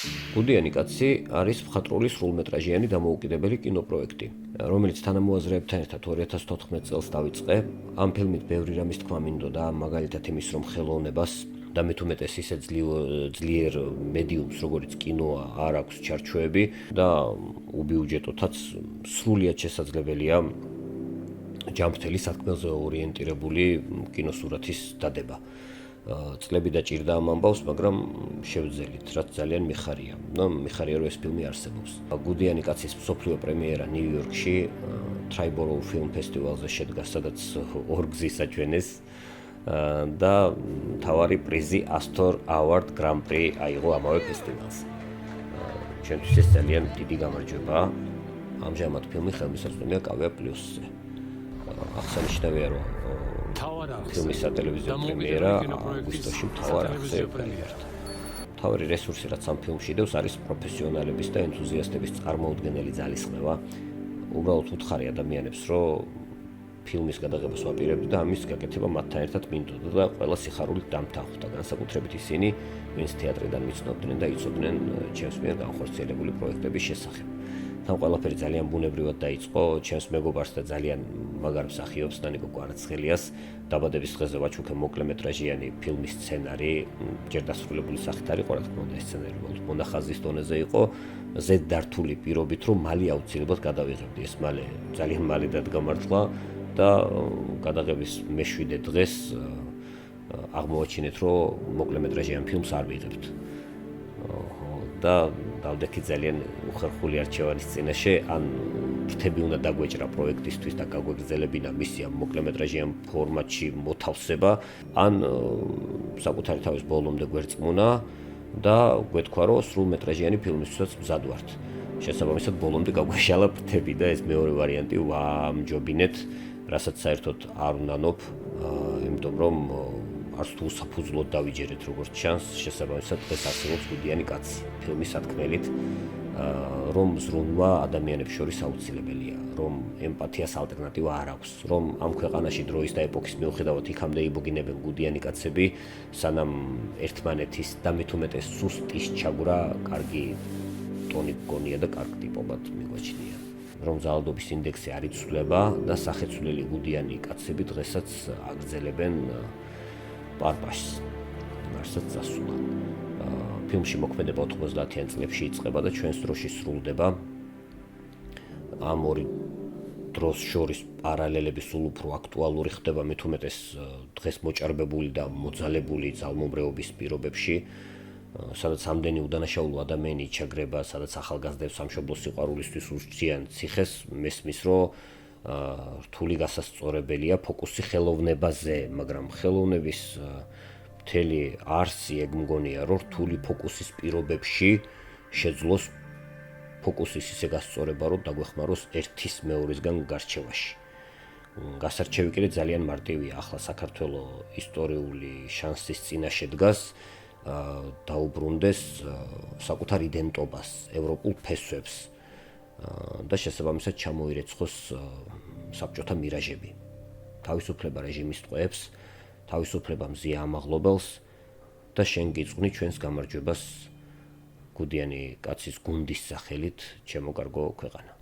გუდიანი კაცი არის მხატვრული სრულმეტრაჟიანი დამოუკიდებელი კინოპროექტი, რომელიც თანამოაზრეებთან ერთად 2014 წელს დაიწყე. ამ ფილმით ბევრი რამის თქვა მინდოდა, მაგალითად იმის, რომ ხელოვნებას და მით უმეტეს ისე ძლიერ მედიუმს, როგორც კინოა, არ აქვს ჩარჩოები და უბიუჯეტოთაც სრულიად შესაძლებელია ჯანმრთელი სათქმელზე ორიენტირებული კინოსურათის დადება. წლები დაჭირდა ამ ამბავს, მაგრამ შევძელით, რაც ძალიან მიხარია. მიხარია, რომ ეს ფილმი არსებობს. გუდიანი კაცის მსოფლიო პრემიერა ნიუ-იორკში, Triborough Film Festival-ზე შედგა, სადაც ორგზის აჩვენეს და მთავარი პრიზი Astor Award Grand Prix აიღო ამავე ფესტივალზე. ჩემთვის ეს ძალიან დიდი გამარჯვება. ამჟამად ფილმი ხელმისაწვდომია კავია პლუსზე. აღსანიშნავია, რომ ფილმის სატელევიზიო პრემიერა აგვისტოში მთავარ არხზე გაიმართა. მთავარი რესურსი, რაც ამ ფილმში დევს, არის პროფესიონალების და ენთუზიასტების წარმოუდგენელი ძალისხმევა. უბრალოდ უთხარი ადამიანებს, რომ ფილმის გადაღებას ვაპირებდი და ამის გაკეთება მათთან ერთად მინდოდა და ყველა სიხარულით დამთანხმდა, განსაკუთრებით ისინი, ვინც თეატრიდან მიცნობდნენ და იცოდნენ ჩემს მიერ განხორციელებული პროექტების შესახებ. თან ყველაფერი ძალიან ბუნებრივად დაიწყო, ჩემს მეგობარს და ძალიან მაგარ მსახიობს ნანიკო კვარაცხელიას დაბადების დღეზე ვაჩუქე მოკლემეტრაჟიანი ფილმის სცენარი, ჯერ დასრულებული სახით არ იყო, რა თქმა უნდა, ეს სცენარი მონახაზის დონეზე იყო, ზედ დართული პირობით, რომ მალე აუცილებლად გადავიღებდი. ეს მალე ძალიან მალე დადგამართლა და გადაღების მე-7 დღეს აღმოვაჩინეთ, რომ მოკლემეტრაჟიან ფილმს არ ვიღებთ. და დავდექი ძალიან უხერხული არჩევანის წინაშე, ან ფრთები უნდა დაგვეჭრა პროექტისთვის და გაგვეგრძელებინა მისი ამ მოკლემეტრაჟიან ფორმატში მოთავსება, ან საკუთარი თავის ბოლომდე გვერწყმუნა და გვეთქვა, რომ სრულმეტრაჟიანი ფილმისთვისაც მზად ვართ. შესაბამისად, ბოლომდე გაგვეშალა ფრთები და ეს მეორე ვარიანტი ვამჯობინეთ, რასაც საერთოდ არ ვნანობ, იმიტომ რომ არც თუ საფუძვლოდ დავიჯერეთ როგორც ჩანს, შესაბამისად დღეს არსებობს გუდიანი კაცი ფილმის სათქმელით, რომ ზრუნვა ადამიანებს შორის აუცილებელია, რომ ემპათიას ალტერნატივა არ აქვს, რომ ამ ქვეყანაში დროის და ეპოქის მიუხედავად იქამდე იბუგინებენ გუდიანი კაცები, სანამ ერთმანეთის და მით უმეტეს სუსტის ჩაგვრა კარგი ტონი გონია და კარგ ტიპობად მიგვაჩნია. რომ ძალადობის ინდექსი არ იცვლება და სახეცვლილი გუდიანი კაცები დღესაც აგრძელებენ პარპაშს, რასაც წასულა. ფილმში მოქმედება 90-იან წლებში იწყება და ჩვენს დროში სრულდება. ამ ორი დროს შორის პარალელები სულ უფრო აქტუალური ხდება, მით უმეტეს დღეს მოჭარბებული და მოძალებული ძალმომრეობის პირობებში, სადაც ამდენი უდანაშაულო ადამიანი ჩაგრება, სადაც ახალგაზრდებს სამშობლოს სიყვარულისთვის უსჯიან ციხეს, მესმის, რომ რთული გასასწორებელია ფოკუსი ხელოვნებაზე, მაგრამ ხელოვნების მთელი არსი ეგ მგონია, რომ რთული ფოკუსის პირობებში შეძლოს ფოკუსის ისე გასწორება, რომ დაგვეხმაროს ერთის მეორისგან გარჩევაში. გასარჩევი კიდე ძალიან მარტივია, ახლა საქართველოს ისტორიული შანსის წინაშე დგას, დაუბრუნდეს საკუთარ იდენტობას, ევროპულ ფესვებს და შესაბამისად ჩამოირეცხოს საბჭოთა მირაჟები. თავისუფლება რეჟიმის ტყვეებს, თავისუფლება მზია ამაღლობელს და შენ გიწყვნი ჩვენს გამარჯვებას გუდიანი კაცის გუნდის სახელით, ჩემო კარგო ქვეყანა.